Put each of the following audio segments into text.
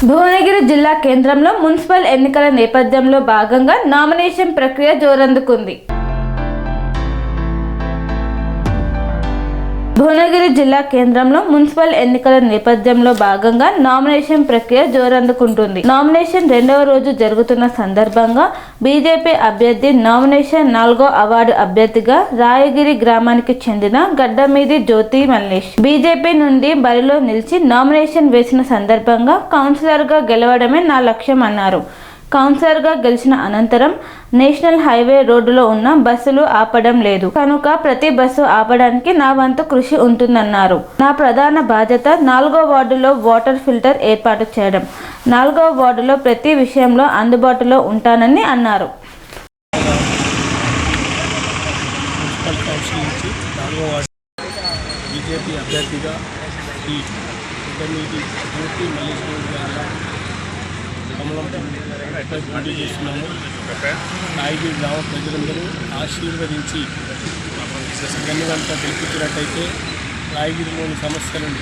భువనగిరి జిల్లా కేంద్రంలో మున్సిపల్ ఎన్నికల నేపథ్యంలో భాగంగా నామినేషన్ ప్రక్రియ జోరందుకుంది. భువనగిరి జిల్లా కేంద్రంలో మున్సిపల్ ఎన్నికల నేపథ్యంలో భాగంగా నామినేషన్ ప్రక్రియ జోరందుకుంటుంది. నామినేషన్ రెండవ రోజు జరుగుతున్న సందర్భంగా బీజేపీ అభ్యర్థి నామినేషన్ 4వ అవార్డు అభ్యర్థిగా రాయగిరి గ్రామానికి చెందిన గడ్డమీది జ్యోతి మల్లేష్ బీజేపీ నుండి బరిలో నిలిచి నామినేషన్ వేసిన సందర్భంగా కౌన్సిలర్గా గెలవడమే నా లక్ష్యం అన్నారు. కౌన్సిలర్గా గెలిచిన అనంతరం నేషనల్ హైవే రోడ్డులో ఉన్న బస్సులు ఆపడం లేదు కనుక ప్రతి బస్సు ఆపడానికి నా వంతు కృషి ఉంటుందన్నారు. నా ప్రధాన బాధ్యత 4వ వార్డులో వాటర్ ఫిల్టర్ ఏర్పాటు చేయడం. 4వ వార్డులో ప్రతి విషయంలో అందుబాటులో ఉంటానని అన్నారు. బీజేపీ అభ్యర్థిగా ఈ జ్యోతి మల్లేష్ గారు కమలంపై పోటీ చేస్తున్నాము. రాయగిరి గ్రామ ప్రజలందరూ ఆశీర్వదించి గన్నుగంట గెలిపించినట్టయితే రాయగిరిలోని సమస్యలను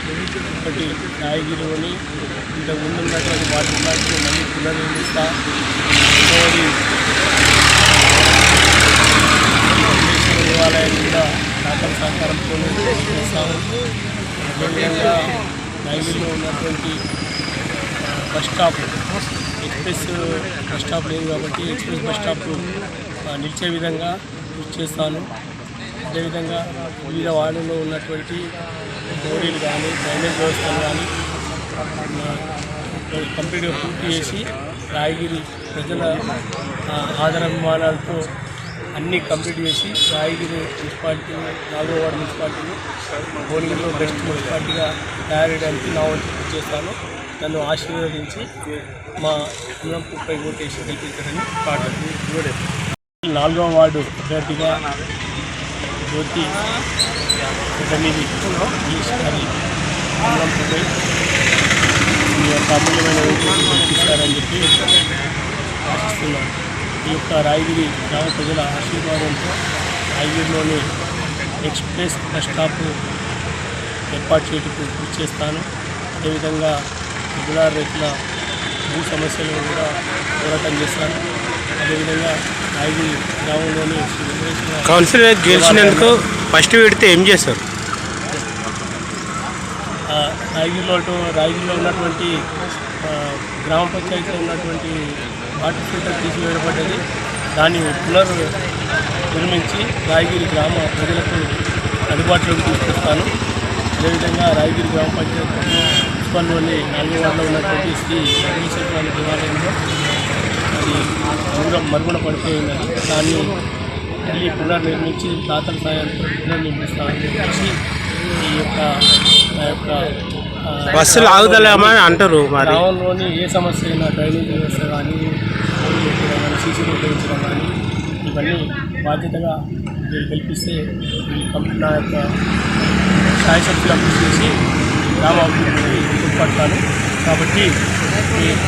ఒకటి రాయగిరిలోని ఇంతకుముందు ఉన్నటువంటి వాటి వాటిని మళ్ళీ పునర్నిర్మిస్తా. దేవాలయాన్ని కూడా దాతల సహకారంతో చేస్తాము. అదేవిధంగా రాయగిరిలో ఉన్నటువంటి bus stop express bus stop లేదు కాబట్టి ఎక్స్ప్రెస్ బస్ స్టాప్ నిలిచే విధంగా కృషి చేస్తాను. అదేవిధంగా వివిధ వార్డుల్లో ఉన్నటువంటి మోరీలు కానీ డ్రైనేజ్ వ్యవస్థలు కానీ కంప్లీట్గా పూర్తి చేసి రాయగిరి ప్రజల ఆదరాభిమానాలతో అన్నీ కంప్లీట్ చేసి రాయగిరి మున్సిపాలిటీ 4వ వార్డు మున్సిపాలిటీని భువనగిరిలో బెస్ట్ మున్సిపాలిటీగా తయారయ్యడానికి నా వంతు కృషి చేస్తాను. నన్ను ఆశీర్వదించి మా కులంపై ఓటేసి గెలిపించారని ప్రార్థన. 4వ వార్డు అభ్యర్థిగా జ్యోతి గడ్డమీది మల్లేష్ గారి కులంపై ఈ యొక్క అమూల్యమైన ఓటు గెలిపిస్తారని చెప్పి ఆశిస్తున్నాను. ఈ యొక్క రాయగిరి గ్రామ ప్రజల ఆశీర్వాదంతో రాయగిరిలోని ఎక్స్ప్రెస్ బస్ స్టాప్ ఏర్పాటు చేయడానికి కృషి చేస్తాను. అదేవిధంగా రెగ్యులర్ రైతుల భూ సమస్యలను కూడా పోరాటం చేస్తాను. అదేవిధంగా రాయగిరి గ్రామంలోని కౌన్సిలర్ గెలిచినందుకు ఫస్ట్ పెడితే ఏం చేస్తారు? రాయగిరిలో ఉన్నటువంటి గ్రామ పంచాయతీలో ఉన్నటువంటి వాటర్ ఫిల్టర్ తీసివేయబడ్డది. దాన్ని నిర్మించి రాయగిరి గ్రామ ప్రజలకు అందుబాటులోకి తీసుకొస్తాను. అదేవిధంగా రాయగిరి గ్రామ పంచాయతీ మున్సిపల్లోని 4వ వార్డులో ఉన్నటువంటి శ్రీ వెంకటేశ్వర దేవాలయంలో అది మరుగున పడిపోయి ఉన్నది. దాన్ని మళ్ళీ పునర్నిర్మించి దాతల సాయంతో పునర్నిర్మిస్తామని చెప్పేసి ఈ యొక్క బస్సులు ఆగుదలేమని అంటారు. గ్రామంలోని ఏ సమస్య అయినా డ్రైనేజ్ వ్యవస్థ కానీ సీసీ రోడ్డు వేయించడం కానీ ఇవన్నీ బాధ్యతగా మీరు కల్పిస్తే నా యొక్క స్థాయిశక్తులు కృషి చేసి గ్రామ అభివృద్ధిని తోడ్పడతాను. కాబట్టి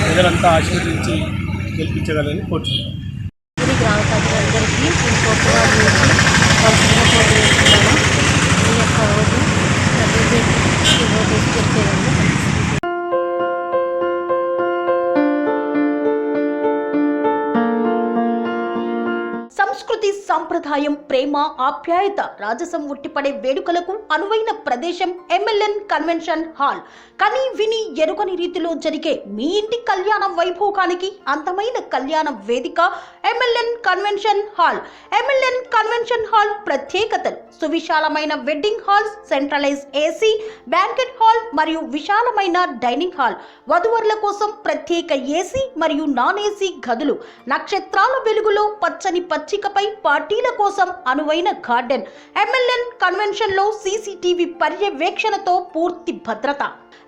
ప్రజలంతా ఆశీర్వదించి గెలిపించగలని కోరుతున్నాను. గ్రామ ప్రజలందరికీ ఈ యొక్క రోజు సంస్కృతి, సంప్రదాయం, ప్రేమ, ఆప్యాయత, రాజసం ఉట్టిపడే వేడుకలకు అనువైన ప్రదేశం ఎంఎల్ఎన్ కన్వెన్షన్ హాల్. కని విని ఎరుగని రీతిలో జరిగే మీ ఇంటి కళ్యాణ వైభోగానికి అందమైన కళ్యాణ వేదిక MLN convention hall. MLN convention hall ప్రత్యేకతలు: సువిశాలమైన wedding halls, centralise AC banquet hall మరియు విశాలమైన డైనింగ్ హాల్, వధువరుల కోసం ప్రత్యేక ఏసీ మరియు నాన్ ఏసీ గదులు, నక్షత్రాల వెలుగులో పచ్చని పచ్చికపై పార్టీల కోసం అనువైన గార్డెన్. ఎంఎల్ఎన్ కన్వెన్షన్ లో సీసీటీవీ పర్యవేక్షణతో పూర్తి భద్రత.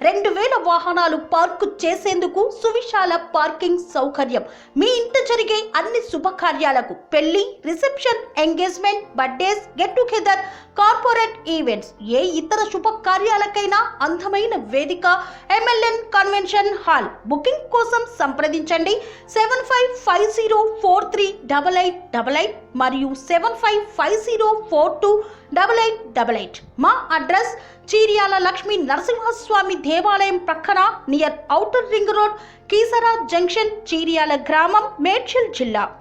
2000 వాహనాలు పార్కు చేసేందుకు సువిశాల పార్కింగ్ సౌకర్యం. మీ ఇంట జరిగే అన్ని శుభకార్యాలకు, పెళ్లి, reception, engagement, birthdays, get together, corporate events, ఏ ఇతర శుభకార్యాలకైనా అందమైన వేదిక ఎంఎల్ఎన్ కన్వెన్షన్ హాల్. బుకింగ్ కోసం సంప్రదించండి 7550438888 మరియు 755042 8888. మా అడ్రస్ చీర్యాల లక్ష్మీ నరసింహస్వామి దేవాలయం ప్రక్కన near outer ring road, Keesara junction, Cheeryal గ్రామం, మేడ్చల్ జిల్లా.